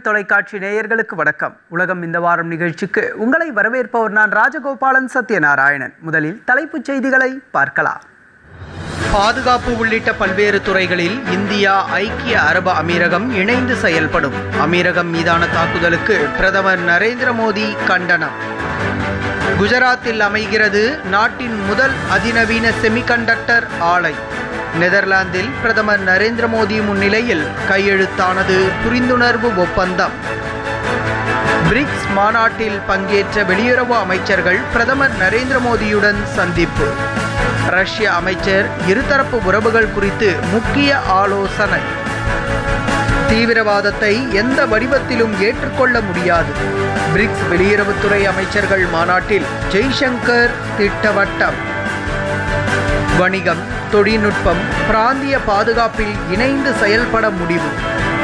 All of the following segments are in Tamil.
தொலைக்காட்சி நேயர்களுக்கு வணக்கம். உலகம் இந்த வாரம் நிகழ்ச்சிக்கு உங்களை வரவேற்பவர் நான் ராஜகோபாலன் சத்யநாராயணன். முதலில் தலைப்புச் செய்திகளை பார்க்கலாம். பாதுகாப்பு உள்ளிட்ட பல்வேறு துறைகளில் இந்தியா, ஐக்கிய அரபு அமீரகம் இணைந்து செயல்படும். அமீரகம் மீதான தாக்குதலுக்கு பிரதமர் நரேந்திர மோடி கண்டனம். குஜராத்தில் அமைகிறது நாட்டின் முதல் அதிநவீன செமிகண்டக்டர் ஆலை. நெதர்லாந்தில் பிரதமர் நரேந்திர மோடி முன்னிலையில் கையெழுத்தானது புரிந்துணர்வு ஒப்பந்தம். பிரிக்ஸ் மாநாட்டில் பங்கேற்ற வெளியுறவு அமைச்சர்கள் பிரதமர் நரேந்திர மோடியுடன் சந்திப்பு. ரஷ்ய அமைச்சர் இருதரப்பு உறவுகள் குறித்து முக்கிய ஆலோசனை. தீவிரவாதத்தை எந்த வடிவத்திலும் ஏற்றுக்கொள்ள முடியாது. பிரிக்ஸ் வெளியுறவுத்துறை அமைச்சர்கள் மாநாட்டில் ஜெய்சங்கர் திட்டவட்டம். வணிகம், தொழில்நுட்பம், பிராந்திய பாதுகாப்பில் இணைந்து செயல்பட முடிவு.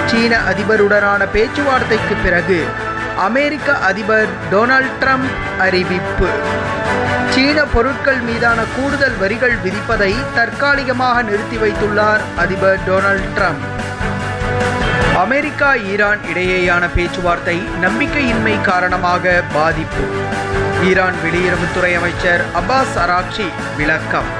சீன அதிபருடனான பேச்சுவார்த்தைக்கு பிறகு அமெரிக்க அதிபர் டொனால்ட் ட்ரம்ப் அறிவிப்பு. சீன பொருட்கள் மீதான கூடுதல் வரிகள் விதிப்பதை தற்காலிகமாக நிறுத்தி வைத்துள்ளார் அதிபர் டொனால்ட் ட்ரம்ப். அமெரிக்கா ஈரான் இடையேயான பேச்சுவார்த்தை நம்பிக்கையின்மை காரணமாக பாதிப்பு. ஈரான் வெளியுறவுத்துறை அமைச்சர் அப்பாஸ் அராக்சி விளக்கம்.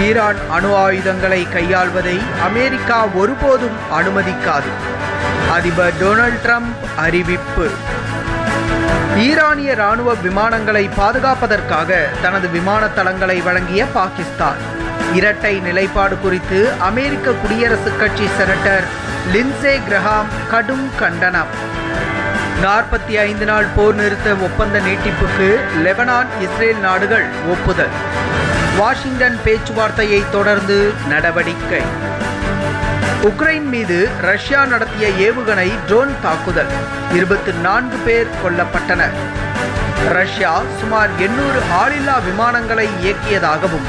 ஈரான் அணு ஆயுதங்களை கையாள்வதை அமெரிக்கா ஒருபோதும் அனுமதிக்காது. அதிபர் டொனால்ட் ட்ரம்ப் அறிவிப்பு. ஈரானிய ராணுவ விமானங்களை பாதுகாப்பதற்காக தனது விமான தளங்களை வழங்கிய பாகிஸ்தான். இரட்டை நிலைப்பாடு குறித்து அமெரிக்க குடியரசுக் கட்சி செனட்டர் லிண்ட்சே கிரஹாம் கடும் கண்டனம். 45 நாள் போர் நிறுத்த ஒப்பந்த நீட்டிப்புக்கு லெபனான், இஸ்ரேல் நாடுகள் ஒப்புதல். வாஷிங்டன் பேச்சுவார்த்தையை தொடர்ந்து நடவடிக்கை. உக்ரைன் மீது ரஷ்யா நடத்திய ஏவுகணை ட்ரோன் தாக்குதல். 24 பேர் கொல்லப்பட்டனர். ரஷ்யா சுமார் 800 ஆளில்லா விமானங்களை இயக்கியதாகவும்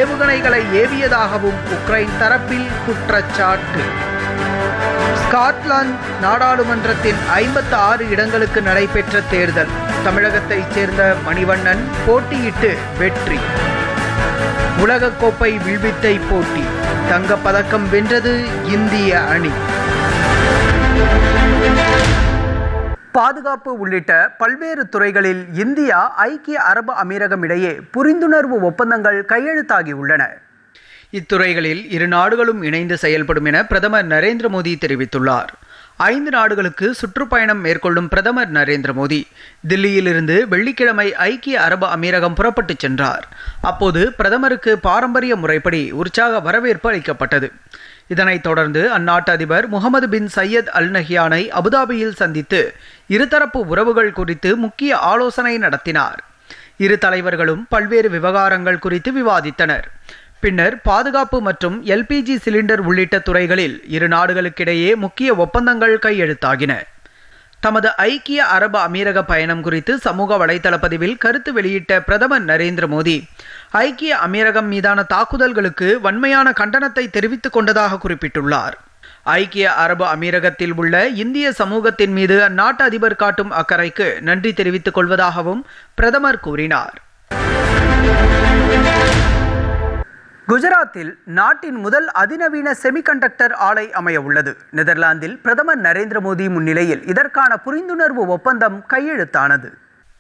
ஏவுகணைகளை ஏவியதாகவும் உக்ரைன் தரப்பில் குற்றச்சாட்டு. ஸ்காட்லாந்து நாடாளுமன்றத்தின் 56 இடங்களுக்கு நடைபெற்ற தேர்தல். தமிழகத்தைச் சேர்ந்த மணிவண்ணன் போட்டியிட்டு வெற்றி. உலகக்கோப்பை வில்வித்தை போட்டி. தங்கப்பதக்கம் வென்றது இந்திய அணி. பாதுகாப்பு உள்ளிட்ட பல்வேறு துறைகளில் இந்தியா, ஐக்கிய அரபு அமீரகம் இடையே புரிந்துணர்வு ஒப்பந்தங்கள் கையெழுத்தாகியுள்ளன. இத்துறைகளில் இரு நாடுகளும் இணைந்து செயல்படும் என பிரதமர் நரேந்திர மோடி தெரிவித்துள்ளார். 5 நாடுகளுக்கு சுற்றுப்பயணம் மேற்கொள்ளும் பிரதமர் நரேந்திர மோடி தில்லியிலிருந்து வெள்ளிக்கிழமை ஐக்கிய அரபு அமீரகம் புறப்பட்டுச் சென்றார். அப்போது பிரதமருக்கு பாரம்பரிய முறைப்படி உற்சாக வரவேற்பு அளிக்கப்பட்டது. இதனைத் தொடர்ந்து அந்நாட்டு அதிபர் முகமது பின் சையத் அல் நஹ்யானை அபுதாபியில் சந்தித்து இருதரப்பு உறவுகள் குறித்து முக்கிய ஆலோசனை நடத்தினார். இரு தலைவர்களும் பல்வேறு விவகாரங்கள் குறித்து விவாதித்தனர். பின்னர் பாதுகாப்பு மற்றும் LPG சிலிண்டர் உள்ளிட்ட துறைகளில் இரு நாடுகளுக்கிடையே முக்கிய ஒப்பந்தங்கள் கையெழுத்தாகின. தமது ஐக்கிய அரபு அமீரக பயணம் குறித்து சமூக வலைதள பதிவில் கருத்து வெளியிட்ட பிரதமர் நரேந்திர மோடி ஐக்கிய அமீரகம் மீதான தாக்குதல்களுக்கு வன்மையான கண்டனத்தை தெரிவித்துக் கொண்டதாக குறிப்பிட்டுள்ளார். ஐக்கிய அரபு அமீரகத்தில் உள்ள இந்திய சமூகத்தின் மீது அந்நாட்டு அதிபர் காட்டும் அக்கறைக்கு நன்றி தெரிவித்துக் கொள்வதாகவும் பிரதமர் கூறினார். குஜராத்தில் நாட்டின் முதல் அதிநவீன செமிகண்டக்டர் ஆலை அமைய உள்ளது. நெதர்லாந்தில் பிரதமர் நரேந்திர மோடி முன்னிலையில் இதற்கான புரிந்துணர்வு ஒப்பந்தம் கையெழுத்தானது.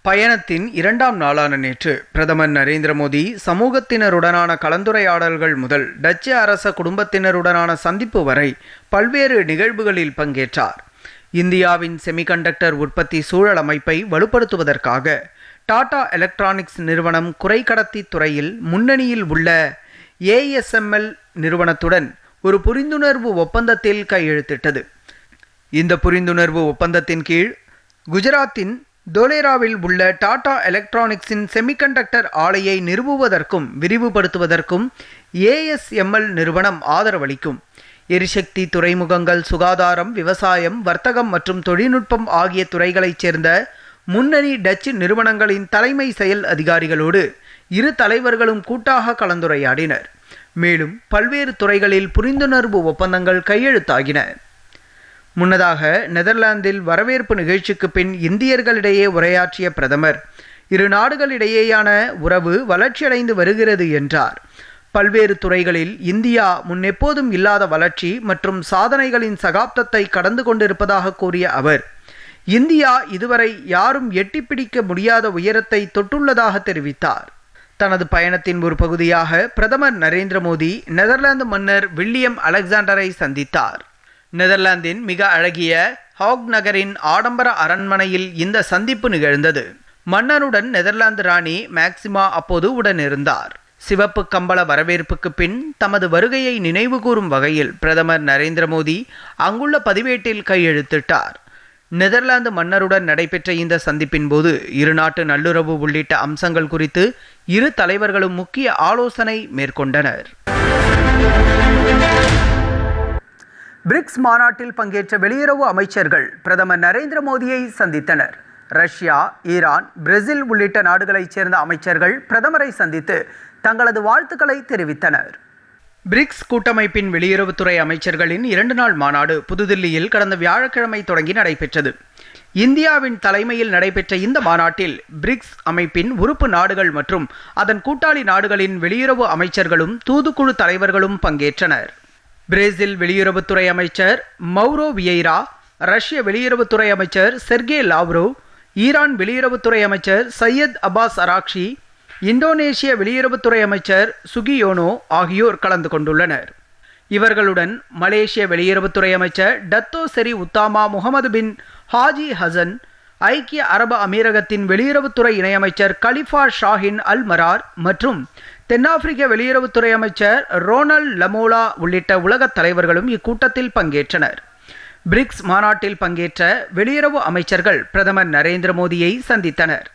பயணத்தின் 2ஆம் நாளான நேற்று பிரதமர் நரேந்திர மோடி சமூகத்தினருடனான கலந்துரையாடல்கள் முதல் டச்சு அரச குடும்பத்தினருடனான சந்திப்பு வரை பல்வேறு நிகழ்வுகளில் பங்கேற்றார். இந்தியாவின் செமிகண்டக்டர் உற்பத்தி சூழல் அமைப்பை வலுப்படுத்துவதற்காக டாடா எலக்ட்ரானிக்ஸ் நிறுவனம் குறைக்கடத்தி துறையில் முன்னணியில் உள்ள ASML நிறுவனத்துடன் ஒரு புரிந்துணர்வு ஒப்பந்தத்தில் கையெழுத்திட்டது. இந்த புரிந்துணர்வு ஒப்பந்தத்தின் கீழ் குஜராத்தின் தோலேராவில் உள்ள டாடா எலக்ட்ரானிக்ஸின் செமிகண்டக்டர் ஆலையை நிறுவுவதற்கும் விரிவுபடுத்துவதற்கும் ASML நிறுவனம் ஆதரவளிக்கும். எரிசக்தி, துறைமுகங்கள், சுகாதாரம், விவசாயம், வர்த்தகம் மற்றும் தொழில்நுட்பம் ஆகிய துறைகளைச் சேர்ந்த முன்னணி டச்சு நிறுவனங்களின் தலைமை செயல் அதிகாரிகளோடு இரு தலைவர்களும் கூட்டாக கலந்துரையாடினர். மேலும் பல்வேறு துறைகளில் புரிந்துணர்வு ஒப்பந்தங்கள் கையெழுத்தாகின. முன்னதாக நெதர்லாந்தில் வரவேற்பு நிகழ்ச்சிக்கு பின் இந்தியர்களிடையே உரையாற்றிய பிரதமர் இரு நாடுகளிடையேயான உறவு வளர்ச்சியடைந்து வருகிறது என்றார். பல்வேறு துறைகளில் இந்தியா முன்னெப்போதும் இல்லாத வளர்ச்சி மற்றும் சாதனைகளின் சகாப்தத்தை கடந்து கொண்டிருப்பதாக கூறிய அவர், இந்தியா இதுவரை யாரும் எட்டிப்பிடிக்க முடியாத உயரத்தை தொட்டுள்ளதாக தெரிவித்தார். தனது பயணத்தின் ஒரு பகுதியாக பிரதமர் நரேந்திர மோடி நெதர்லாந்து மன்னர் வில்லியம் அலெக்சாண்டரை சந்தித்தார். நெதர்லாந்தின் மிக அழகிய ஹாக் நகரின் ஆடம்பர அரண்மனையில் இந்த சந்திப்பு நிகழ்ந்தது. மன்னருடன் நெதர்லாந்து ராணி மேக்சிமா அப்போது உடனிருந்தார். சிவப்பு கம்பள வரவேற்புக்கு பின் தமது வருகையை நினைவுகூரும் வகையில் பிரதமர் நரேந்திர மோடி அங்குள்ள பதிவேட்டில் கையெழுத்திட்டார். நெதர்லாந்து மன்னருடன் நடைபெற்ற இந்த சந்திப்பின் போது இருநாட்டு நல்லுறவு உள்ளிட்ட அம்சங்கள் குறித்து இரு தலைவர்களும் முக்கிய ஆலோசனை மேற்கொண்டனர். பிரிக்ஸ் மாநாட்டில் பங்கேற்ற வெளியுறவு அமைச்சர்கள் பிரதமர் நரேந்திர மோடியை சந்தித்தனர். ரஷ்யா, ஈரான், பிரேசில் உள்ளிட்ட நாடுகளைச் சேர்ந்த அமைச்சர்கள் பிரதமரை சந்தித்து தங்களது வாழ்த்துக்களை தெரிவித்தனர். பிரிக்ஸ் கூட்டமைப்பின் வெளியுறவுத்துறை அமைச்சர்களின் 2 நாள் மாநாடு புதுதில்லியில் கடந்த வியாழக்கிழமை தொடங்கி நடைபெற்றது. இந்தியாவின் தலைமையில் நடைபெற்ற இந்த மாநாட்டில் பிரிக்ஸ் அமைப்பின் உறுப்பு நாடுகள் மற்றும் அதன் கூட்டாளி நாடுகளின் வெளியுறவு அமைச்சர்களும் தூதுக்குழு தலைவர்களும் பங்கேற்றனர். பிரேசில் வெளியுறவுத்துறை அமைச்சர் மௌரோ வியைரா, ரஷ்ய வெளியுறவுத்துறை அமைச்சர் செர்கே லாவ்ரோவ், ஈரான் வெளியுறவுத்துறை அமைச்சர் சையத் அப்பாஸ் அராக்ஷி, இந்தோனேஷிய வெளியுறவுத்துறை அமைச்சர் சுகியோனோ ஆகியோர் கலந்து கொண்டுள்ளனர். இவர்களுடன் மலேசிய வெளியுறவுத்துறை அமைச்சர் டத்தோ செரி உத்தாமா முகமது பின் ஹாஜி ஹசன், ஐக்கிய அரபு அமீரகத்தின் வெளியுறவுத்துறை இணையமைச்சர் கலிஃபா ஷாஹின் அல் மரார் மற்றும் தென்னாப்பிரிக்க வெளியுறவுத்துறை அமைச்சர் ரோனல் லமோலா உள்ளிட்ட உலகத் தலைவர்களும் இக்கூட்டத்தில் பங்கேற்றனர். பிரிக்ஸ் மாநாட்டில் பங்கேற்ற வெளியுறவு அமைச்சர்கள் பிரதமர் நரேந்திர மோடியை சந்தித்தனர்.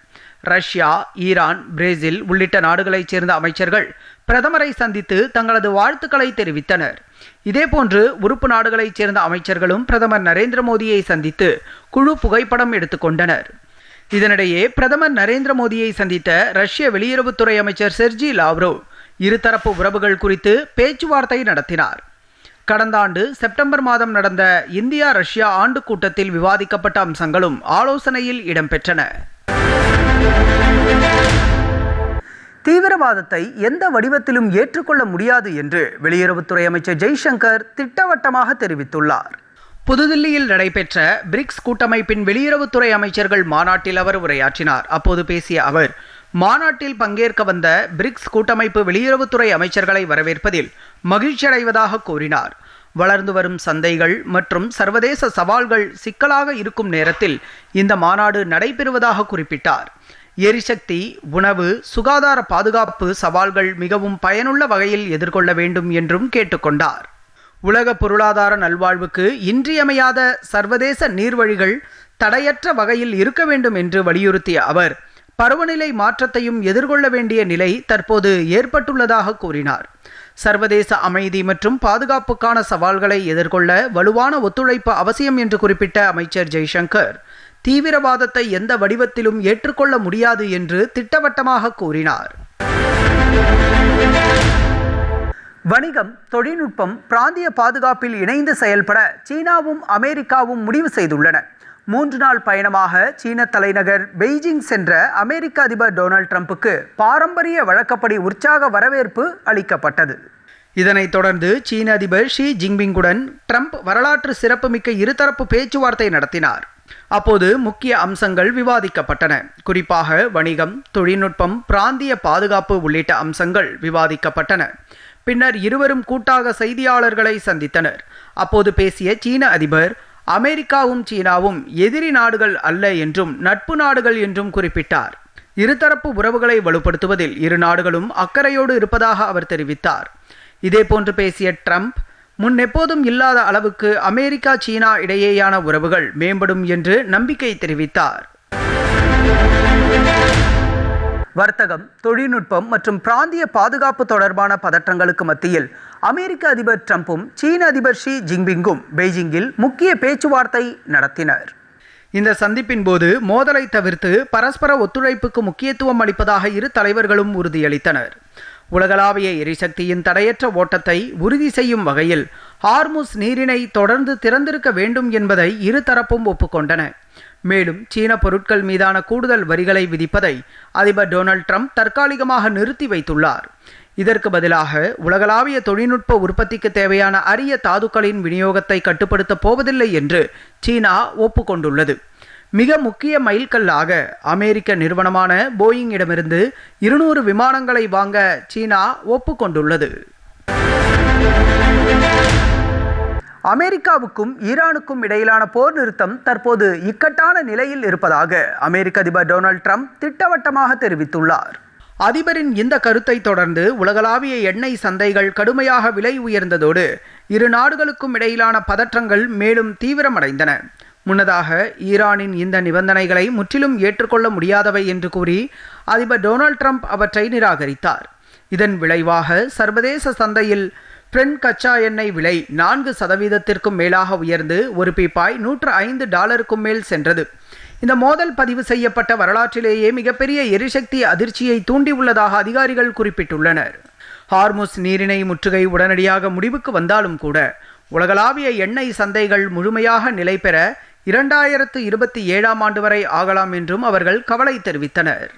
ரஷ்யா, ஈரான், பிரேசில் உள்ளிட்ட நாடுகளைச் சேர்ந்த அமைச்சர்கள் பிரதமரை சந்தித்து தங்களது வாழ்த்துக்களை தெரிவித்தனர். இதேபோன்று உறுப்பு நாடுகளைச் சேர்ந்த அமைச்சர்களும் பிரதமர் நரேந்திர மோடியை சந்தித்து குழு புகைப்படம் எடுத்துக்கொண்டனர். இதனிடையே பிரதமர் நரேந்திர மோடியை சந்தித்த ரஷ்ய வெளியுறவுத்துறை அமைச்சர் செர்ஜி லாவ்ரோவ் இருதரப்பு உறவுகள் குறித்து பேச்சுவார்த்தை நடத்தினார். கடந்த ஆண்டு செப்டம்பர் மாதம் நடந்த இந்தியா ரஷ்யா ஆண்டு கூட்டத்தில் விவாதிக்கப்பட்ட அம்சங்களும் ஆலோசனையில் இடம்பெற்றன. தீவிரவாதத்தை எந்த வடிவத்திலும் ஏற்றுக்கொள்ள முடியாது என்று வெளியுறவுத்துறை அமைச்சர் ஜெய்சங்கர் திட்டவட்டமாக தெரிவித்துள்ளார். புதுதில்லியில் நடைபெற்ற பிரிக்ஸ் கூட்டமைப்பின் வெளியுறவுத்துறை அமைச்சர்கள் மாநாட்டில் அவர் உரையாற்றினார். அப்போது பேசிய அவர், மாநாட்டில் பங்கேற்க வந்த பிரிக்ஸ் கூட்டமைப்பு வெளியுறவுத்துறை அமைச்சர்களை வரவேற்பதில் மகிழ்ச்சியடைவதாக கூறினார். வளர்ந்து வரும் சந்தைகள் மற்றும் சர்வதேச சவால்கள் சிக்கலாக இருக்கும் நேரத்தில் இந்த மாநாடு நடைபெறுவதாக குறிப்பிட்டார். எரிசக்தி, உணவு, சுகாதார பாதுகாப்பு சவால்கள் மிகவும் பயனுள்ள வகையில் எதிர்கொள்ள வேண்டும் என்றும் கேட்டுக்கொண்டார். உலக பொருளாதார நல்வாழ்வுக்கு இன்றியமையாத சர்வதேச நீர்வழிகள் தடையற்ற வகையில் இருக்க வேண்டும் என்று வலியுறுத்திய அவர், பருவநிலை மாற்றத்தையும் எதிர்கொள்ள வேண்டிய நிலை தற்போது ஏற்பட்டுள்ளதாக கூறினார். சர்வதேச அமைதி மற்றும் பாதுகாப்புக்கான சவால்களை எதிர்கொள்ள வலுவான ஒத்துழைப்பு அவசியம் என்று குறிப்பிட்ட அமைச்சர் ஜெய்சங்கர், தீவிரவாதத்தை எந்த வடிவத்திலும் ஏற்றுக்கொள்ள முடியாது என்று திட்டவட்டமாக கூறினார். வணிகம், தொழில்நுட்பம், பிராந்திய பாதுகாப்பில் இணைந்து செயல்பட சீனாவும் அமெரிக்காவும் முடிவு செய்துள்ளன. 3 நாள் பயணமாக சீன தலைநகர் பெய்ஜிங் சென்ற அமெரிக்க அதிபர் டொனால்ட் ட்ரம்புக்கு பாரம்பரிய வழக்கப்படி உற்சாக வரவேற்பு அளிக்கப்பட்டது. இதனைத் தொடர்ந்து சீன அதிபர் ஷி ஜின்பிங்குடன் ட்ரம்ப் வரலாற்று சிறப்புமிக்க இருதரப்பு பேச்சுவார்த்தை நடத்தினார். அப்போது முக்கிய அம்சங்கள் விவாதிக்கப்பட்டன. குறிப்பாக வணிகம், தொழில்நுட்பம், பிராந்திய பாதுகாப்பு உள்ளிட்ட அம்சங்கள் விவாதிக்கப்பட்டன. பின்னர் இருவரும் கூட்டாக செய்தியாளர்களை சந்தித்தனர். அப்போது பேசிய சீன அதிபர், அமெரிக்காவும் சீனாவும் எதிரி நாடுகள் அல்ல என்றும் நட்பு நாடுகள் என்றும் குறிப்பிட்டார். இருதரப்பு உறவுகளை வலுப்படுத்துவதில் இரு நாடுகளும் அக்கறையோடு இருப்பதாக அவர் தெரிவித்தார். இதேபோன்று பேசிய ட்ரம்ப், முன்னெப்போதும் இல்லாத அளவுக்கு அமெரிக்கா சீனா இடையேயான உறவுகள் மேம்படும் என்று நம்பிக்கை தெரிவித்தார். வர்த்தகம், தொழில்நுட்பம் மற்றும் பிராந்திய பாதுகாப்பு தொடர்பான பதற்றங்களுக்கு மத்தியில் அமெரிக்க அதிபர் ட்ரம்பும் சீன அதிபர் ஷி ஜின்பிங்கும் பெய்ஜிங்கில் முக்கிய பேச்சுவார்த்தை நடத்தினர். இந்த சந்திப்பின் போது மோதலை தவிர்த்து பரஸ்பர ஒத்துழைப்புக்கு முக்கியத்துவம் அளிப்பதாக இரு தலைவர்களும் உறுதியளித்தனர். உலகளாவிய எரிசக்தியின் தடையற்ற ஓட்டத்தை உறுதி செய்யும் வகையில் ஹார்முஸ் நீரிணை தொடர்ந்து திறந்திருக்க வேண்டும் என்பதை இரு தரப்பும் ஒப்புக்கொண்டன. மேலும் சீன பொருட்கள் மீதான கூடுதல் வரிகளை விதிப்பதை அதிபர் டொனால்ட் ட்ரம்ப் தற்காலிகமாக நிறுத்தி வைத்துள்ளார். இதற்கு பதிலாக உலகளாவிய தொழில்நுட்ப உற்பத்திக்கு தேவையான அரிய தாதுக்களின் விநியோகத்தை கட்டுப்படுத்தப் போவதில்லை என்று சீனா ஒப்புக்கொண்டுள்ளது. மிக முக்கிய மைல்கல்லாக அமெரிக்க நிறுவனமான போயிங்கிடமிருந்து 200 விமானங்களை வாங்க சீனா ஒப்புக்கொண்டுள்ளது. அமெரிக்காவுக்கும் ஈரானுக்கும் இடையிலான போர் நிறுத்தம் தற்போது இக்கட்டான நிலையில் இருப்பதாக அமெரிக்க அதிபர் டொனால்ட் ட்ரம்ப் திட்டவட்டமாக தெரிவித்துள்ளார். அதிபரின் இந்த கருத்தை தொடர்ந்து உலகளாவிய எண்ணெய் சந்தைகள் கடுமையாக விலை உயர்ந்ததோடு இரு நாடுகளுக்கும் இடையிலான பதற்றங்கள் மேலும் தீவிரமடைந்தன. முன்னதாக ஈரானின் இந்த நிபந்தனைகளை முற்றிலும் ஏற்றுக்கொள்ள முடியாதவை என்று கூறி அதிபர் டொனால்ட் ட்ரம்ப் அவற்றை நிராகரித்தார். இதன் விளைவாக சர்வதேச சந்தையில் பிரெண்ட் கச்சா எண்ணெய் விலை 4% மேலாக உயர்ந்து ஒரு பீப்பாய் $105 மேல் சென்றது. இந்த மோதல் பதிவு செய்யப்பட்ட வரலாற்றிலேயே மிகப்பெரிய எரிசக்தி அதிர்ச்சியை தூண்டியுள்ளதாக அதிகாரிகள் குறிப்பிட்டுள்ளனர். ஹார்முஸ் நீரிணை முற்றுகை உடனடியாக முடிவுக்கு வந்தாலும் கூட உலகளாவிய எண்ணெய் சந்தைகள் முழுமையாக நிலை பெற 2027 ஆண்டு வரை ஆகலாம் என்றும் அவர்கள் கவலை தெரிவித்தனர்.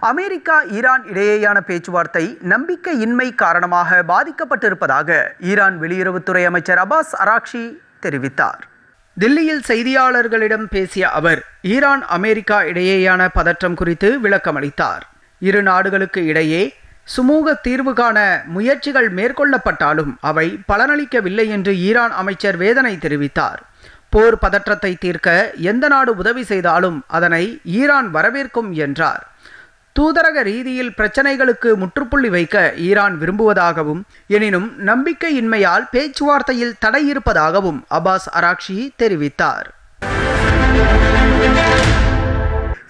அமெரிக்கா ஈரான் இடையேயான பேச்சுவார்த்தை நம்பிக்கையின்மை காரணமாக பாதிக்கப்பட்டிருப்பதாக ஈரான் வெளியுறவுத்துறை அமைச்சர் அப்பாஸ் அராக்ஷி தெரிவித்தார். தில்லியில் செய்தியாளர்களிடம் பேசிய அவர் ஈரான் அமெரிக்கா இடையேயான பதற்றம் குறித்து விளக்கமளித்தார். இரு நாடுகளுக்கு இடையே சுமூக தீர்வு காண முயற்சிகள் மேற்கொள்ளப்பட்டாலும் அவை பலனளிக்கவில்லை என்று ஈரான் அமைச்சர் வேதனை தெரிவித்தார். போர் பதற்றத்தை தீர்க்க எந்த நாடு உதவி செய்தாலும் அதனை ஈரான் வரவேற்கும் என்றார். தூதரக ரீதியில் பிரச்சனைகளுக்கு முற்றுப்புள்ளி வைக்க ஈரான் விரும்புவதாகவும் எனினும் நம்பிக்கையின்மையால் பேச்சுவார்த்தையில் தடை இருப்பதாகவும் அப்பாஸ் அராக்ஷி தெரிவித்தார்.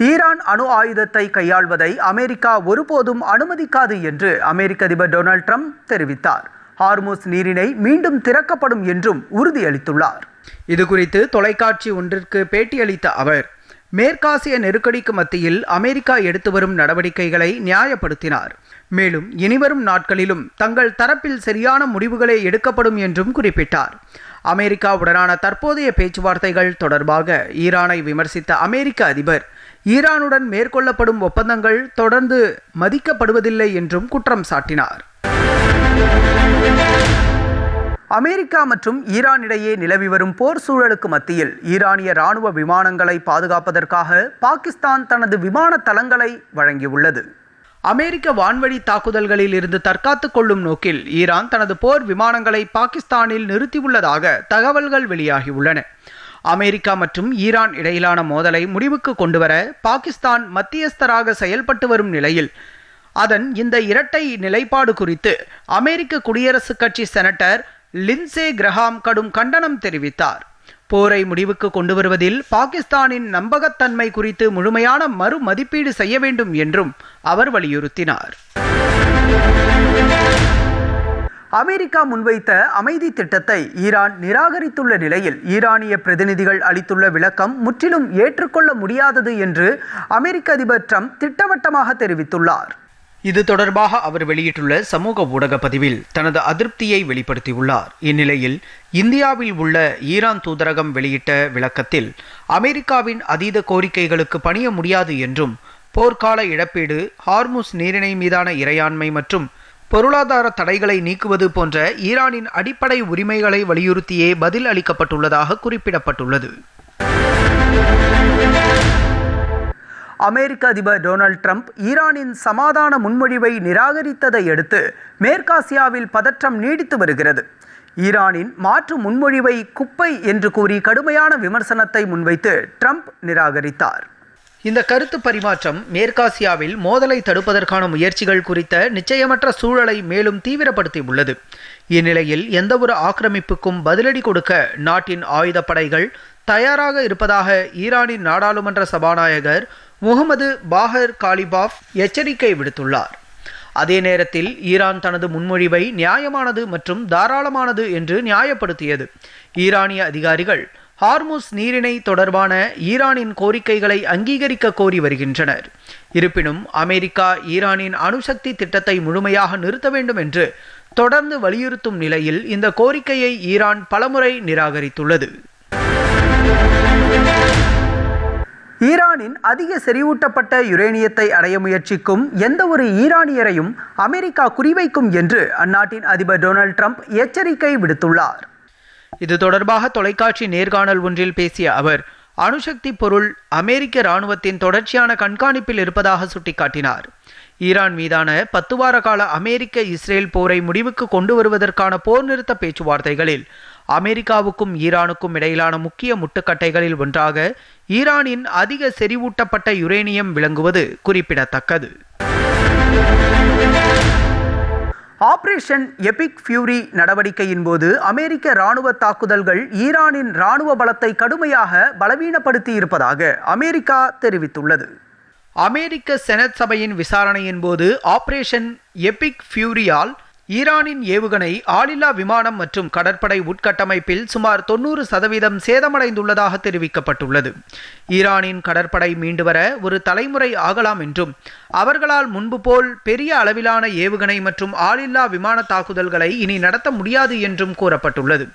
ஈரான் அணு ஆயுதத்தை கையாள்வதை அமெரிக்கா ஒருபோதும் அனுமதிக்காது என்று அமெரிக்க அதிபர் டொனால்ட் ட்ரம்ப் தெரிவித்தார். ஹார்முஸ் நீரிணை மீண்டும் திறக்கப்படும் என்றும் உறுதியளித்துள்ளார். இதுகுறித்து தொலைக்காட்சி ஒன்றிற்கு பேட்டியளித்த அவர் மேற்காசிய நெருக்கடிக்கு மத்தியில் அமெரிக்கா எடுத்து வரும் நடவடிக்கைகளை நியாயப்படுத்தினார். மேலும் இனிவரும் நாட்களிலும் தங்கள் தரப்பில் சரியான முடிவுகளே எடுக்கப்படும் என்றும் குறிப்பிட்டார். அமெரிக்காவுடனான தற்போதைய பேச்சுவார்த்தைகள் தொடர்பாக ஈரானை விமர்சித்த அமெரிக்க அதிபர் ஈரானுடன் மேற்கொள்ளப்படும் ஒப்பந்தங்கள் தொடர்ந்து மதிக்கப்படுவதில்லை என்றும் குற்றம் சாட்டினார். அமெரிக்கா மற்றும் ஈரான் இடையே நிலவி வரும் போர் சூழலுக்கு மத்தியில் ஈரானிய ராணுவ விமானங்களை பாதுகாப்பதற்காக பாகிஸ்தான் தனது விமான தளங்களை வழங்கியுள்ளது. அமெரிக்க வான்வழி தாக்குதல்களில் இருந்து தற்காத்துக் கொள்ளும் நோக்கில் ஈரான் தனது போர் விமானங்களை பாகிஸ்தானில் நிறுத்தியுள்ளதாக தகவல்கள் வெளியாகியுள்ளன. அமெரிக்கா மற்றும் ஈரான் இடையிலான மோதலை முடிவுக்கு கொண்டுவர பாகிஸ்தான் மத்தியஸ்தராக செயல்பட்டு வரும் நிலையில் அதன் இந்த இரட்டை நிலைப்பாடு குறித்து அமெரிக்க குடியரசுக் கட்சி செனட்டர் லின்சே கிரஹாம் கடும் கண்டனம் தெரிவித்தார். போரை முடிவுக்கு கொண்டு வருவதில் பாகிஸ்தானின் நம்பகத்தன்மை குறித்து முழுமையான மறு மதிப்பீடு செய்ய வேண்டும் என்றும் அவர் வலியுறுத்தினார். அமெரிக்கா முன்வைத்த அமைதி திட்டத்தை ஈரான் நிராகரித்துள்ள நிலையில் ஈரானிய பிரதிநிதிகள் அளித்துள்ள விளக்கம் முற்றிலும் ஏற்றுக்கொள்ள முடியாதது என்று அமெரிக்க அதிபர் ட்ரம்ப் திட்டவட்டமாக தெரிவித்துள்ளார். இது தொடர்பாக அவர் வெளியிட்டுள்ள சமூக ஊடக பதிவில் தனது அதிருப்தியை வெளிப்படுத்தியுள்ளார். இந்நிலையில் இந்தியாவில் உள்ள ஈரான் தூதரகம் வெளியிட்ட விளக்கத்தில் அமெரிக்காவின் அதீத கோரிக்கைகளுக்கு பணிய முடியாது என்றும் போர்க்கால இழப்பீடு, ஹார்முஸ் நீரிணை மீதான இறையாண்மை மற்றும் பொருளாதார தடைகளை நீக்குவது போன்ற ஈரானின் அடிப்படை உரிமைகளை வலியுறுத்தியே பதில் அளிக்கப்பட்டுள்ளதாக குறிப்பிடப்பட்டுள்ளது. அமெரிக்க அதிபர் டொனால்ட் ட்ரம்ப் ஈரானின் சமாதான முன்மொழிவை நிராகரித்ததை அடுத்து மேற்காசியாவில் பதற்றம் நீடித்து வருகிறது. ஈரானின் மாற்று முன்மொழிவை குப்பை என்று கூறி கடுமையான விமர்சனத்தை முன்வைத்து ட்ரம்ப் நிராகரித்தார். இந்த கருத்து பரிமாற்றம் மேற்காசியாவில் மோதலை தடுப்பதற்கான முயற்சிகள் குறித்த நிச்சயமற்ற சூழலை மேலும் தீவிரப்படுத்தியுள்ளது. இந்நிலையில் எந்தவொரு ஆக்கிரமிப்புக்கும் பதிலடி கொடுக்க நாட்டின் ஆயுதப்படைகள் தயாராக இருப்பதாக ஈரானின் நாடாளுமன்ற சபாநாயகர் முகமது பாகர் காலிபாஃப் எச்சரிக்கை விடுத்துள்ளார். அதே நேரத்தில் ஈரான் தனது முன்மொழிவை நியாயமானது மற்றும் தாராளமானது என்று நியாயப்படுத்தியது. ஈரானிய அதிகாரிகள் ஹார்முஸ் நீரிணை தொடர்பான ஈரானின் கோரிக்கைகளை அங்கீகரிக்க கோரி வருகின்றனர். இருப்பினும் அமெரிக்கா ஈரானின் அணுசக்தி திட்டத்தை முழுமையாக நிறுத்த வேண்டும் என்று தொடர்ந்து வலியுறுத்தும் நிலையில் இந்த கோரிக்கையை ஈரான் பலமுறை நிராகரித்துள்ளது. ஈரானின் அதிக செறிவூட்டப்பட்ட யுரேனியத்தை அடைய முயற்சிக்கும் எந்த ஒரு ஈரானியரையும் அமெரிக்கா குறிவைக்கும் என்று அந்நாட்டின் அதிபர் டொனால்ட் ட்ரம்ப் எச்சரிக்கை விடுத்துள்ளார். இது தொடர்பாக தொலைக்காட்சி நேர்காணல் ஒன்றில் பேசிய அவர், அணுசக்தி பொருள் அமெரிக்க இராணுவத்தின் தொடர்ச்சியான கண்காணிப்பில் இருப்பதாக சுட்டிக்காட்டினார். ஈரான் மீதான 10 வார கால அமெரிக்க இஸ்ரேல் போரை முடிவுக்கு கொண்டு வருவதற்கான போர் நிறுத்த பேச்சுவார்த்தைகளில் அமெரிக்காவுக்கும் ஈரானுக்கும் இடையிலான முக்கிய முட்டுக்கட்டைகளில் ஒன்றாக ஈரானின் அதிக செறிவூட்டப்பட்ட யுரேனியம் விளங்குவது குறிப்பிடத்தக்கது. ஆபரேஷன் எபிக் ஃபியூரி நடவடிக்கையின் போது அமெரிக்க இராணுவ தாக்குதல்கள் ஈரானின் இராணுவ பலத்தை கடுமையாக பலவீனப்படுத்தி இருப்பதாக அமெரிக்கா தெரிவித்துள்ளது. அமெரிக்க செனட் சபையின் விசாரணையின் போது ஆபரேஷன் எபிக் ஃபியூரியால் ஈரானின் ஏவுகணை, ஆளில்லா விமானம் மற்றும் கடற்படை உட்கட்டமைப்பில் சுமார் 90% சேதமடைந்துள்ளதாக தெரிவிக்கப்பட்டுள்ளது. ஈரானின் கடற்படை மீண்டு வர ஒரு தலைமுறை ஆகலாம் என்றும், அவர்களால் முன்பு போல் பெரிய அளவிலான ஏவுகணை மற்றும் ஆளில்லா விமான தாக்குதல்களை இனி நடத்த முடியாது என்றும் கூறப்பட்டுள்ளது.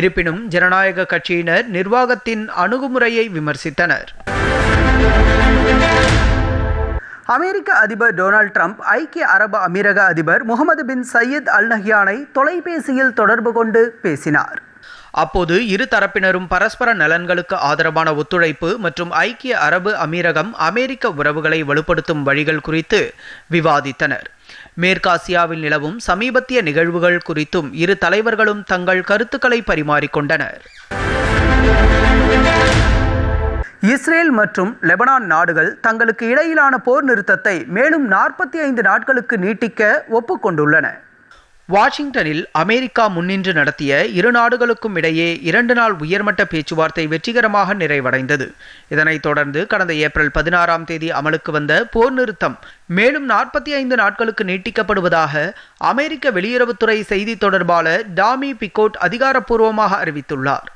இருப்பினும் ஜனநாயக கட்சியினர் நிர்வாகத்தின் அணுகுமுறையை விமர்சித்தனர். அமெரிக்க அதிபர் டொனால்ட் ட்ரம்ப் ஐக்கிய அரபு அமீரக அதிபர் முகமது பின் சையத் அல் நஹ்யானை தொலைபேசியில் தொடர்பு கொண்டு பேசினார். அப்போது இரு தரப்பினரும் பரஸ்பர நலன்களுக்கு ஆதரவான ஒத்துழைப்பு மற்றும் ஐக்கிய அரபு அமீரகம் அமெரிக்க உறவுகளை வலுப்படுத்தும் வழிகள் குறித்து விவாதித்தனர். மேற்காசியாவில் நிலவும் சமீபத்திய நிகழ்வுகள் குறித்தும் இரு தலைவர்களும் தங்கள் கருத்துக்களை பரிமாறிக்கொண்டனர். இஸ்ரேல் மற்றும் லெபனான் நாடுகள் தங்களுக்கு இடையிலான போர் நிறுத்தத்தை மேலும் 45 நாட்களுக்கு நீட்டிக்க ஒப்புக்கொண்டுள்ளன. வாஷிங்டனில் அமெரிக்கா முன்னின்று நடத்திய இரு நாடுகளுக்கும் இடையே 2 நாள் உயர்மட்ட பேச்சுவார்த்தை வெற்றிகரமாக நிறைவடைந்தது. இதனைத் தொடர்ந்து கடந்த ஏப்ரல் 16ஆம் தேதி அமலுக்கு வந்த போர் நிறுத்தம் மேலும் 45 நாட்களுக்கு நீட்டிக்கப்படுவதாக அமெரிக்க வெளியுறவுத்துறை செய்தி தொடர்பாளர் டாமி பிகோட் அதிகாரப்பூர்வமாக அறிவித்துள்ளார்.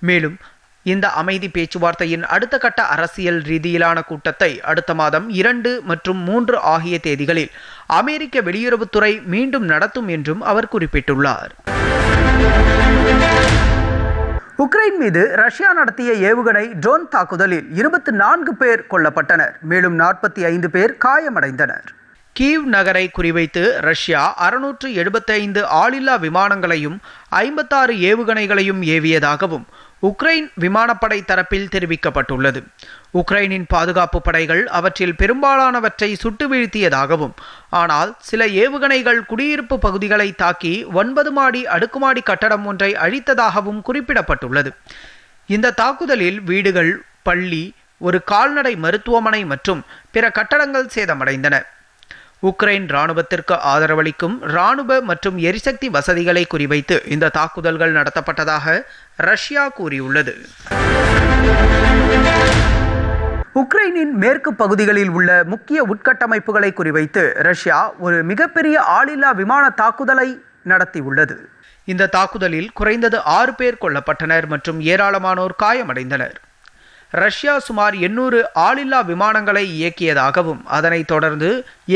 மேலும் இந்த அமைதி பேச்சுவார்த்தையின் அடுத்த கட்ட அரசியல் ரீதியிலான கூட்டத்தை அடுத்த மாதம் 2 மற்றும் 3 ஆகிய தேதிகளில் அமெரிக்க வெளியுறவுத்துறை மீண்டும் நடத்தும் என்றும் அவர் குறிப்பிட்டுள்ளார். உக்ரைன் மீது ரஷ்யா நடத்திய ஏவுகணை ட்ரோன் தாக்குதலில் 24 பேர் கொல்லப்பட்டனர். மேலும் 45 பேர் காயமடைந்தனர். கீவ் நகரை குறிவைத்து ரஷ்யா 675 ஆளில்லா விமானங்களையும் 56 ஏவுகணைகளையும் ஏவியதாகவும் உக்ரைன் விமானப்படை தரப்பில் தெரிவிக்கப்பட்டுள்ளது. உக்ரைனின் பாதுகாப்பு படைகள் அவற்றில் பெரும்பாலானவற்றை சுட்டு வீழ்த்தியதாகவும், ஆனால் சில ஏவுகணைகள் குடியிருப்பு பகுதிகளை தாக்கி 9 மாடி அடுக்குமாடி கட்டடம் ஒன்றை அழித்ததாகவும் குறிப்பிடப்பட்டுள்ளது. இந்த தாக்குதலில் வீடுகள், பள்ளி, ஒரு கால்நடை மருத்துவமனை மற்றும் பிற கட்டடங்கள் சேதமடைந்தன. உக்ரைன் இராணுவத்திற்கு ஆதரவளிக்கும் இராணுவ மற்றும் எரிசக்தி வசதிகளை குறிவைத்து இந்த தாக்குதல்கள் நடத்தப்பட்டதாக ரஷ்யா கூறியுள்ளது. உக்ரைனின் மேற்கு பகுதிகளில் உள்ள முக்கிய உட்கட்டமைப்புகளை குறிவைத்து ரஷ்யா ஒரு மிகப்பெரிய ஆளில்லா விமான தாக்குதலை நடத்தியுள்ளது. இந்த தாக்குதலில் குறைந்தது 6 பேர் கொல்லப்பட்டனர் மற்றும் ஏராளமானோர் காயமடைந்தனர். ரஷ்யா சுமார் 800 ஆளில்லா விமானங்களை இயக்கியதாகவும் அதனைத் தொடர்ந்து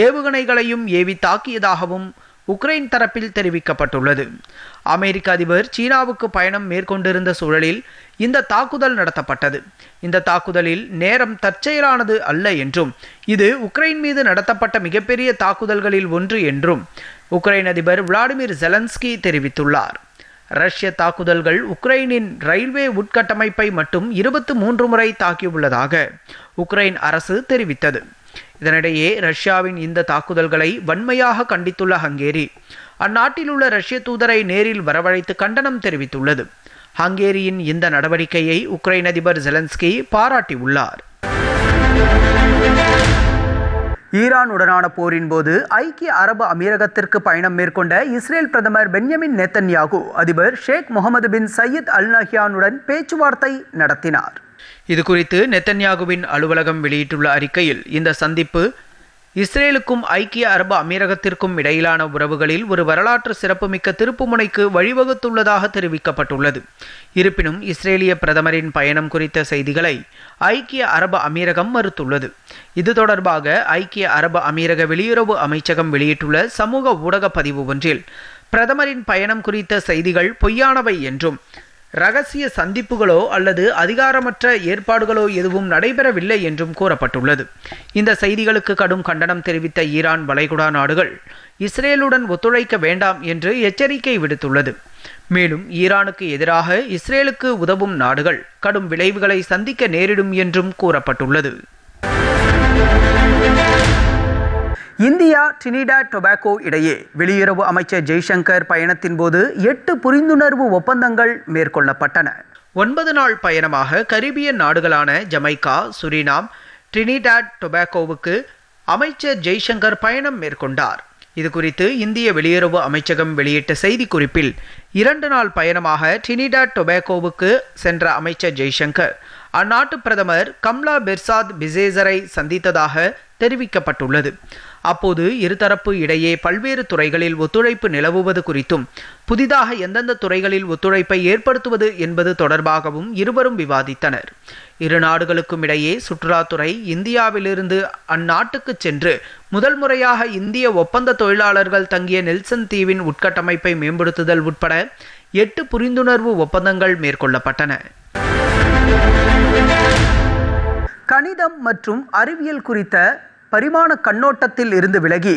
ஏவுகணைகளையும் ஏவி தாக்கியதாகவும் உக்ரைன் தரப்பில் தெரிவிக்கப்பட்டுள்ளது. அமெரிக்க அதிபர் சீனாவுக்கு பயணம் மேற்கொண்டிருந்த சூழலில் இந்த தாக்குதல் நடத்தப்பட்டது. இந்த தாக்குதலில் நேரம் தற்செயலானது அல்ல என்றும், இது உக்ரைன் மீது நடத்தப்பட்ட மிகப்பெரிய தாக்குதல்களில் ஒன்று என்றும் உக்ரைன் அதிபர் விளாடிமிர் ஜெலன்ஸ்கி தெரிவித்துள்ளார். ரஷ்ய தாக்குதல்கள் உக்ரைனின் ரயில்வே உட்கட்டமைப்பை மட்டும் 23 முறை தாக்கியுள்ளதாக உக்ரைன் அரசு தெரிவித்தது. இதனிடையே ரஷ்யாவின் இந்த தாக்குதல்களை வன்மையாக கண்டித்துள்ள ஹங்கேரி அந்நாட்டில் உள்ள ரஷ்ய தூதரை நேரில் வரவழைத்து கண்டனம் தெரிவித்துள்ளது. ஹங்கேரியின் இந்த நடவடிக்கையை உக்ரைன் அதிபர் ஜெலன்ஸ்கி பாராட்டியுள்ளார். ஈரானுடனான போரின் போது ஐக்கிய அரபு அமீரகத்திற்கு பயணம் மேற்கொண்ட இஸ்ரேல் பிரதமர் பென்யமின் நெத்தன்யாகு அதிபர் ஷேக் முகமது பின் சையத் அல் நஹ்யானுடன் பேச்சுவார்த்தை நடத்தினார். இது குறித்து நெத்தன்யாகுவின் அலுவலகம் வெளியிட்டுள்ள அறிக்கையில், இந்த சந்திப்பு இஸ்ரேலுக்கும் ஐக்கிய அரபு அமீரகத்திற்கும் இடையிலான உறவுகளில் ஒரு வரலாற்று சிறப்புமிக்க திருப்புமுனைக்கு வழிவகுத்துள்ளதாக தெரிவிக்கப்பட்டுள்ளது. இருப்பினும் இஸ்ரேலிய பிரதமரின் பயணம் குறித்த செய்திகளை ஐக்கிய அரபு அமீரகம் மறுத்துள்ளது. இது தொடர்பாக ஐக்கிய அரபு அமீரக வெளியுறவு அமைச்சகம் வெளியிட்டுள்ள சமூக ஊடக பதிவு ஒன்றில், பிரதமரின் பயணம் குறித்த செய்திகள் பொய்யானவை என்றும் ரகசிய சந்திப்புகளோ அல்லது அதிகாரமற்ற ஏற்பாடுகளோ எதுவும் நடைபெறவில்லை என்றும் கூறப்பட்டுள்ளது. இந்த செய்திகளுக்கு கடும் கண்டனம் தெரிவித்த ஈரான் வளைகுடா நாடுகள் இஸ்ரேலுடன் ஒத்துழைக்க வேண்டாம் என்று எச்சரிக்கை விடுத்துள்ளது. மேலும் ஈரானுக்கு எதிராக இஸ்ரேலுக்கு உதவும் நாடுகள் கடும் விளைவுகளை சந்திக்க நேரிடும் என்றும் கூறப்பட்டுள்ளது. இந்தியா டிரினிடாட் டொபாகோ இடையே வெளியுறவு அமைச்சர் ஜெய்சங்கர் பயணத்தின் போது 8 புரிந்துணர்வு ஒப்பந்தங்கள் மேற்கொள்ளப்பட்டன. 9 நாள் பயணமாக கரிபியன் நாடுகளான ஜமைக்கா, சுரினாம், டிரினிடாட் டொபாகோவுக்கு அமைச்சர் ஜெய்சங்கர் பயணம் மேற்கொண்டார். இது குறித்து இந்திய வெளியுறவு அமைச்சகம் வெளியிட்ட செய்திக்குறிப்பில் 2 நாள் பயணமாக டிரினிடாட் டொபாகோவுக்கு சென்ற அமைச்சர் ஜெய்சங்கர் அந்நாட்டு பிரதமர் கம்லா பெர்சாத் பிசேசரை சந்தித்ததாக தெரிவிக்கப்பட்டுள்ளது. அப்போது இருதரப்பு இடையே பல்வேறு துறைகளில் ஒத்துழைப்பு நிலவுவது குறித்தும் புதிதாக எந்தெந்த துறைகளில் ஒத்துழைப்பை ஏற்படுத்துவது என்பது தொடர்பாகவும் இருவரும் விவாதித்தனர். இரு நாடுகளுக்கும் இடையே சுற்றுலாத்துறை இந்தியாவிலிருந்து அந்நாட்டுக்கு சென்று முதல் முறையாக இந்திய ஒப்பந்த தொழிலாளர்கள் தங்கிய நெல்சன் தீவின் உட்கட்டமைப்பை மேம்படுத்துதல் உட்பட 8 புரிந்துணர்வு ஒப்பந்தங்கள் மேற்கொள்ளப்பட்டன. கணிதம் மற்றும் அறிவியல் குறித்த பரிமாண கண்ணோட்டத்தில் இருந்து விலகி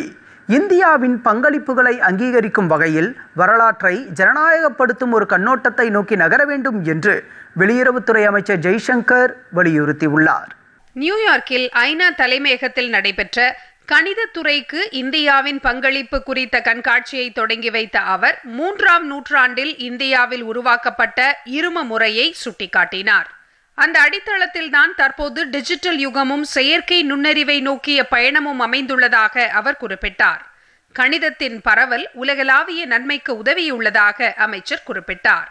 இந்தியாவின் பங்களிப்புகளை அங்கீகரிக்கும் வகையில் வரலாற்றை ஜனநாயகப்படுத்தும் ஒரு கண்ணோட்டத்தை நோக்கி நகர வேண்டும் என்று வெளியுறவுத்துறை அமைச்சர் ஜெய்சங்கர் வலியுறுத்தியுள்ளார். நியூயார்க்கில் ஐநா தலைமையகத்தில் நடைபெற்ற கணிதத்துறைக்கு இந்தியாவின் பங்களிப்பு குறித்த கண்காட்சியை தொடங்கி வைத்த அவர் 3ஆம் நூற்றாண்டில் இந்தியாவில் உருவாக்கப்பட்ட இரும முறையை சுட்டிக்காட்டினார். அந்த அடித்தளத்தில்தான் தற்போது டிஜிட்டல் யுகமும் செயற்கை நுண்ணறிவை நோக்கிய பயணமும் அமைந்துள்ளதாக அவர் குறிப்பிட்டார். கணிதத்தின் பரவல் உலகளாவிய நன்மைக்கு உதவியுள்ளதாக அமைச்சர் குறிப்பிட்டார்.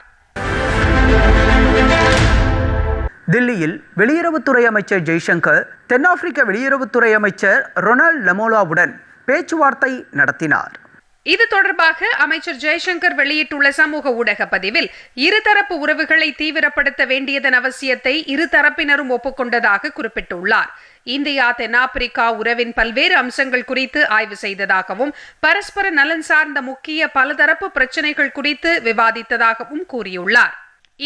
தில்லியில் வெளியுறவுத்துறை அமைச்சர் ஜெய்சங்கர் தென்னாப்பிரிக்க வெளியுறவுத்துறை அமைச்சர் ரொனால்ட் லமோலாவுடன் பேச்சுவார்த்தை நடத்தினார். இது தொடர்பாக அமைச்சர் ஜெய்சங்கர் வெளியிட்டுள்ள சமூக ஊடக பதிவில் இருதரப்பு உறவுகளை தீவிரப்படுத்த வேண்டியதன் அவசியத்தை இருதரப்பினரும் ஒப்புக்கொண்டதாக குறிப்பிட்டுள்ளார். இந்தியா தென்னாப்பிரிக்கா உறவின் பல்வேறு அம்சங்கள் குறித்து ஆய்வு செய்ததாகவும் பரஸ்பர நலன் சார்ந்த முக்கிய பலதரப்பு பிரச்சினைகள் குறித்து விவாதித்ததாகவும் கூறியுள்ளார்.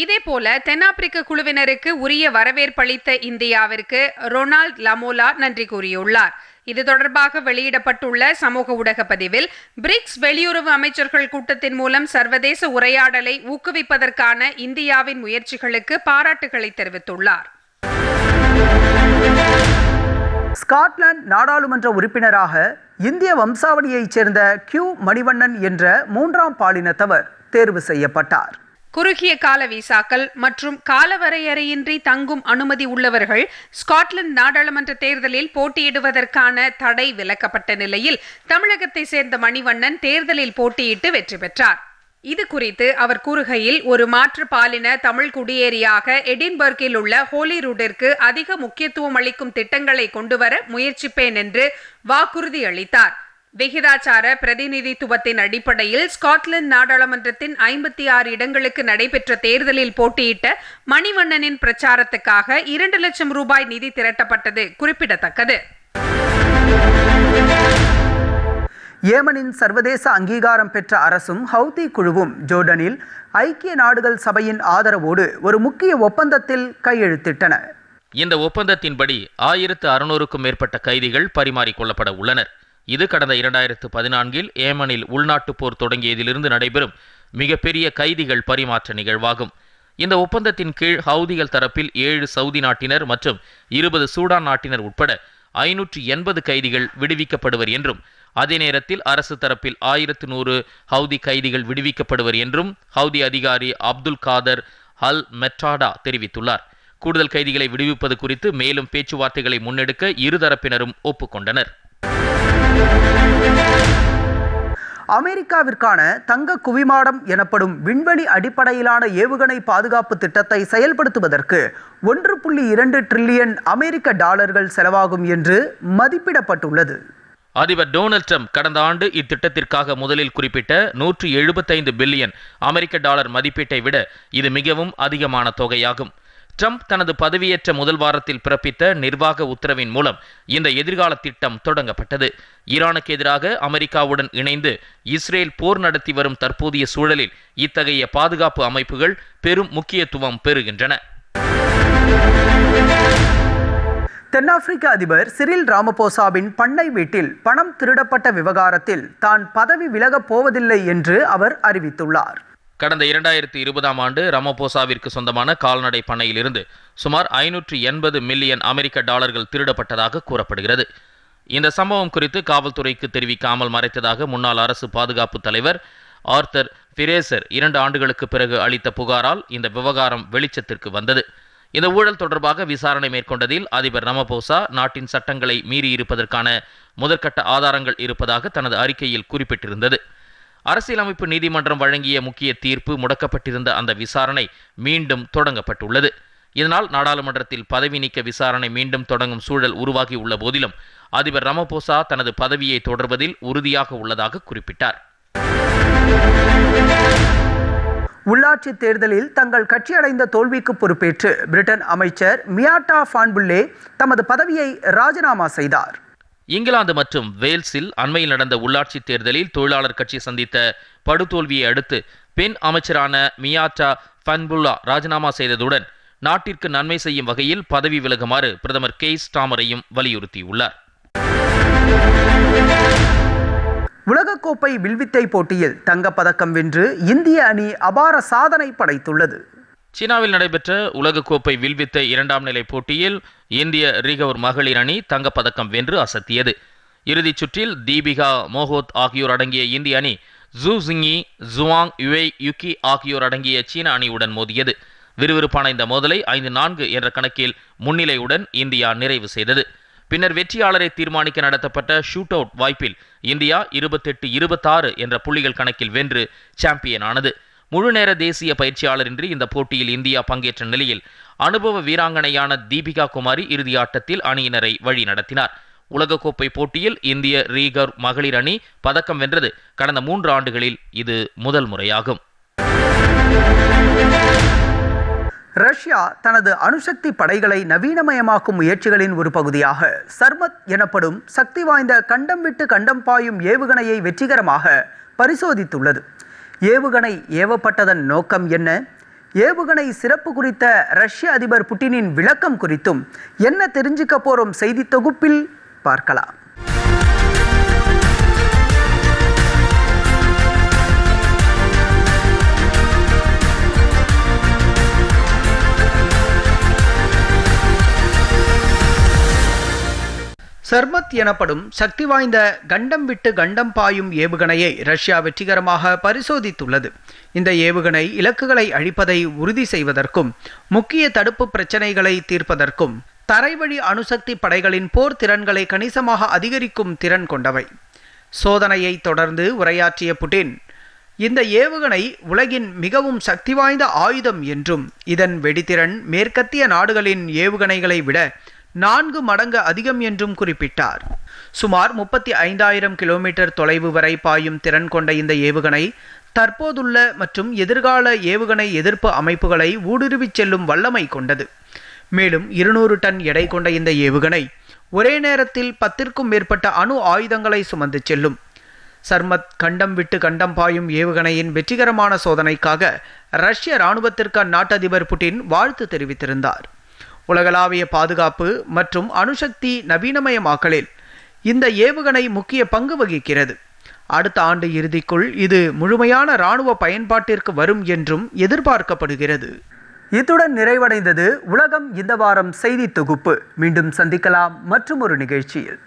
இதேபோல தென்னாப்பிரிக்க குழுவினருக்கு உரிய வரவேற்பளித்த இந்தியாவிற்கு ரொனால்ட் லமோலா நன்றி கூறியுள்ளார். இது தொடர்பாக வெளியிடப்பட்டுள்ள சமூக ஊடக பதிவில் பிரிக்ஸ் வெளியுறவு அமைச்சர்கள் கூட்டத்தின் மூலம் சர்வதேச உரையாடலை ஊக்குவிப்பதற்கான இந்தியாவின் முயற்சிகளுக்கு பாராட்டுகளை தெரிவித்துள்ளார். ஸ்காட்லாந்து நாடாளுமன்ற உறுப்பினராக இந்திய வம்சாவளியைச் சேர்ந்த கியூ மணிவண்ணன் என்ற 3ஆம் பாலினத்தவர் தேர்வு செய்யப்பட்டார். குறுகிய கால விசாக்கள் மற்றும் காலவரையறையின்றி தங்கும் அனுமதி உள்ளவர்கள் ஸ்காட்லாந்து நாடாளுமன்ற தேர்தலில் போட்டியிடுவதற்கான தடை விலக்கப்பட்ட நிலையில் தமிழகத்தை சேர்ந்த மணிவண்ணன் தேர்தலில் போட்டியிட்டு வெற்றி பெற்றார். இது குறித்து அவர் கூறுகையில், ஒரு மாற்று பாலின தமிழ் குடியேறியாக எடின்பர்கில் உள்ள ஹோலிரூடிற்கு அதிக முக்கியத்துவம் அளிக்கும் திட்டங்களை கொண்டுவர முயற்சிப்பேன் என்று வாக்குறுதி அளித்தார். விகிதாச்சார பிரதிநிதித்துவத்தின் அடிப்படையில் ஸ்காட்லாந்து நாடாளுமன்றத்தின் 56 இடங்களுக்கு நடைபெற்ற தேர்தலில் போட்டியிட்ட மணிவண்ணனின் பிரச்சாரத்துக்காக 2 லட்சம் ரூபாய் நிதி திரட்டப்பட்டது குறிப்பிடத்தக்கது. ஏமனின் சர்வதேச அங்கீகாரம் பெற்ற அரசும் ஹவுதி குழுவும் ஜோர்டனில் ஐக்கிய நாடுகள் சபையின் ஆதரவோடு ஒரு முக்கிய ஒப்பந்தத்தில் கையெழுத்திட்டன. இந்த ஒப்பந்தத்தின்படி 1600க்கும் மேற்பட்ட கைதிகள் பரிமாறிக்கொள்ளப்பட உள்ளனர். இது கடந்த 2014 ஏமனில் உள்நாட்டு போர் தொடங்கியதிலிருந்து நடைபெறும் மிகப்பெரிய கைதிகள் பரிமாற்ற நிகழ்வாகும். இந்த ஒப்பந்தத்தின் கீழ் ஹவுதிகள் தரப்பில் 7 சவுதி நாட்டினர் மற்றும் 20 சூடான் நாட்டினர் உட்பட 580 கைதிகள் விடுவிக்கப்படுவர் என்றும், அதே நேரத்தில் அரசு தரப்பில் 1100 ஹவுதி கைதிகள் விடுவிக்கப்படுவர் என்றும் ஹவுதி அதிகாரி அப்துல் காதர் அல் மெட்டாடா தெரிவித்துள்ளார். கூடுதல் கைதிகளை விடுவிப்பது குறித்து மேலும் பேச்சுவார்த்தைகளை முன்னெடுக்க இருதரப்பினரும் ஒப்புக்கொண்டனர். அமெரிக்காவிற்கான தங்க குவிமாடம் எனப்படும் விண்வெளி அடிப்படையிலான ஏவுகணை பாதுகாப்பு திட்டத்தை செயல்படுத்துவதற்கு 1.2 டிரில்லியன் அமெரிக்க டாலர்கள் செலவாகும் என்று மதிப்பிடப்பட்டுள்ளது. அதிபர் டொனால்ட் ட்ரம்ப் கடந்த ஆண்டு இத்திட்டத்திற்காக முதலில் குறிப்பிட்ட 175 பில்லியன் அமெரிக்க டாலர் மதிப்பீட்டை விட இது மிகவும் அதிகமான தொகையாகும். ட்ரம்ப் தனது பதவியேற்ற முதல் வாரத்தில் பிறப்பித்த நிர்வாக உத்தரவின் மூலம் இந்த எதிர்கால திட்டம் தொடங்கப்பட்டது. ஈரானுக்கு எதிராக அமெரிக்காவுடன் இணைந்து இஸ்ரேல் போர் நடத்தி வரும் தற்போதைய சூழலில் இத்தகைய பாதுகாப்பு அமைப்புகள் பெரும் முக்கியத்துவம் பெறுகின்றன. தென்னாப்பிரிக்க அதிபர் சிரில் ராமபோசாவின் பண்ணை வீட்டில் பணம் திருடப்பட்ட விவகாரத்தில் தான் பதவி விலகப் போவதில்லை என்று அவர் அறிவித்துள்ளார். கடந்த 2020ஆம் ஆண்டு ராமபோசாவிற்கு சொந்தமான கால்நடை பண்ணையிலிருந்து சுமார் 580 மில்லியன் அமெரிக்க டாலர்கள் திருடப்பட்டதாக கூறப்படுகிறது. இந்த சம்பவம் குறித்து காவல்துறைக்கு தெரிவிக்காமல் மறைத்ததாக முன்னாள் அரசு பாதுகாப்பு தலைவர் ஆர்தர் பிரேசர் 2 ஆண்டுகளுக்கு பிறகு அளித்த புகாரால் இந்த விவகாரம் வெளிச்சத்திற்கு வந்தது. இந்த ஊழல் தொடர்பாக விசாரணை மேற்கொண்டதில் அதிபர் ராமபோசா நாட்டின் சட்டங்களை மீறியிருப்பதற்கான முதற்கட்ட ஆதாரங்கள் இருப்பதாக தனது அறிக்கையில் குறிப்பிட்டிருந்தது. அரசியலமைப்பு நீதிமன்றம் வழங்கிய முக்கிய தீர்ப்பு முடக்கப்பட்டிருந்த அந்த விசாரணை மீண்டும் தொடங்கப்பட்டுள்ளது. இதனால் நாடாளுமன்றத்தில் பதவி நீக்க விசாரணை மீண்டும் தொடங்கும் சூழல் உருவாகி உள்ள போதிலும் அதிபர் ராமபோசா தனது பதவியை தொடர்வதில் உறுதியாக உள்ளதாக குறிப்பிட்டார். உள்ளாட்சி தேர்தலில் தங்கள் கட்சி அடைந்த தோல்விக்கு பொறுப்பேற்று பிரிட்டன் அமைச்சர் மியாட்டா ஃபான்புல்லே தமது பதவியை ராஜினாமா செய்தார். இங்கிலாந்து மற்றும் வேல்ஸில் அண்மையில் நடந்த உள்ளாட்சி தேர்தலில் தொழிலாளர் கட்சி சந்தித்த படுதோல்வியை அடுத்து பெண் அமைச்சரான மியாட்டா ஃபான்புல்லா ராஜினாமா செய்ததுடன் நாட்டிற்கு நன்மை செய்யும் வகையில் பதவி விலகுமாறு பிரதமர் கெய்ர் ஸ்டாமரையும் வலியுறுத்தியுள்ளார். உலகக்கோப்பை வில்வித்தை போட்டியில் தங்கப்பதக்கம் வென்று இந்திய அணி அபார சாதனை படைத்துள்ளது. சீனாவில் நடைபெற்ற உலகக்கோப்பை வில்வித்தை 2ஆம் நிலை போட்டியில் இந்திய ரீகவர் மகளிர் அணி தங்கப்பதக்கம் வென்று அசத்தியது. இறுதிச் சுற்றில் தீபிகா மோஹோத் ஆகியோர் அடங்கிய இந்திய அணி ஜூ ஜிங்கி, ஜுவாங் யுவை யுகி ஆகியோர் அடங்கிய சீன அணியுடன் மோதியது. விறுவிறுப்பான இந்த மோதலை 5-4 என்ற கணக்கில் முன்னிலையுடன் இந்தியா நிறைவு செய்தது. பின்னர் வெற்றியாளரை தீர்மானிக்க நடத்தப்பட்ட ஷூட் அவுட் வாய்ப்பில் இந்தியா 28-26 என்ற புள்ளிகள் கணக்கில் வென்று சாம்பியன் ஆனது. முழுநேர தேசிய பயிற்சியாளரின்றி இந்த போட்டியில் இந்தியா பங்கேற்ற நிலையில் அனுபவ வீராங்கனையான தீபிகா குமாரி இறுதி ஆட்டத்தில் அணியினரை வழி நடத்தினார். உலகக்கோப்பை போட்டியில் இந்திய ரீகர் மகளிர் அணி பதக்கம் வென்றது கடந்த 3 ஆண்டுகளில் இது முதல் முறையாகும். ரஷ்யா தனது அணுசக்தி படைகளை நவீனமயமாக்கும் முயற்சிகளின் ஒரு பகுதியாக சர்மத் எனப்படும் சக்தி வாய்ந்த கண்டம் விட்டு கண்டம் பாயும் ஏவுகணையை வெற்றிகரமாக பரிசோதித்துள்ளது. ஏவுகணை ஏவப்பட்டதன் நோக்கம் என்ன? ஏவுகணை சிறப்பு குறித்த ரஷ்ய அதிபர் புட்டினின் விளக்கம் குறித்தும் என்ன தெரிஞ்சுக்க போறோம் செய்தி தொகுப்பில் பார்க்கலாம். சர்மத் எனப்படும் சக்தி வாய்ந்த கண்டம் விட்டு கண்டம் பாயும் ஏவுகணையை ரஷ்யா வெற்றிகரமாக பரிசோதித்துள்ளது. இந்த ஏவுகணை இலக்குகளை அழிப்பதை உறுதி செய்வதற்கும் முக்கிய தடுப்பு பிரச்சனைகளை தீர்ப்பதற்கும் தரைவழி அணுசக்தி படைகளின் போர் திறன்களை கணிசமாக அதிகரிக்கும் திறன் கொண்டவை. சோதனையை தொடர்ந்து உரையாற்றிய புட்டின், இந்த ஏவுகணை உலகின் மிகவும் சக்தி வாய்ந்த ஆயுதம் என்றும் இதன் வெடித்திறன் மேற்கத்திய நாடுகளின் ஏவுகணைகளை விட 4 மடங்கு அதிகம் என்றும் குறிப்பிட்டார். சுமார் 35,000 கிலோமீட்டர் தொலைவு வரை பாயும் திறன் கொண்ட இந்த ஏவுகணை தற்போதுள்ள மற்றும் எதிர்கால ஏவுகணை எதிர்ப்பு அமைப்புகளை ஊடுருவிச் செல்லும் வல்லமை கொண்டது. மேலும் 200 டன் எடை கொண்ட இந்த ஏவுகணை ஒரே நேரத்தில் 10க்கும் மேற்பட்ட அணு ஆயுதங்களை சுமந்து செல்லும். சர்மத் கண்டம் விட்டு கண்டம் பாயும் ஏவுகணையின் வெற்றிகரமான சோதனைக்காக ரஷ்ய இராணுவத்திற்கு அந்நாட்டு அதிபர் புட்டின் வாழ்த்து தெரிவித்திருந்தார். உலகளாவிய பாதுகாப்பு மற்றும் அணுசக்தி நவீனமயமாக்கலில் இந்த ஏவுகணை முக்கிய பங்கு வகிக்கிறது. அடுத்த ஆண்டு இறுதிக்குள் இது முழுமையான இராணுவ பயன்பாட்டிற்கு வரும் என்றும் எதிர்பார்க்கப்படுகிறது. இத்துடன் நிறைவடைந்தது உலகம் இந்த வாரம் செய்தி தொகுப்பு. மீண்டும் சந்திக்கலாம் மற்றும் ஒரு நிகழ்ச்சியில்.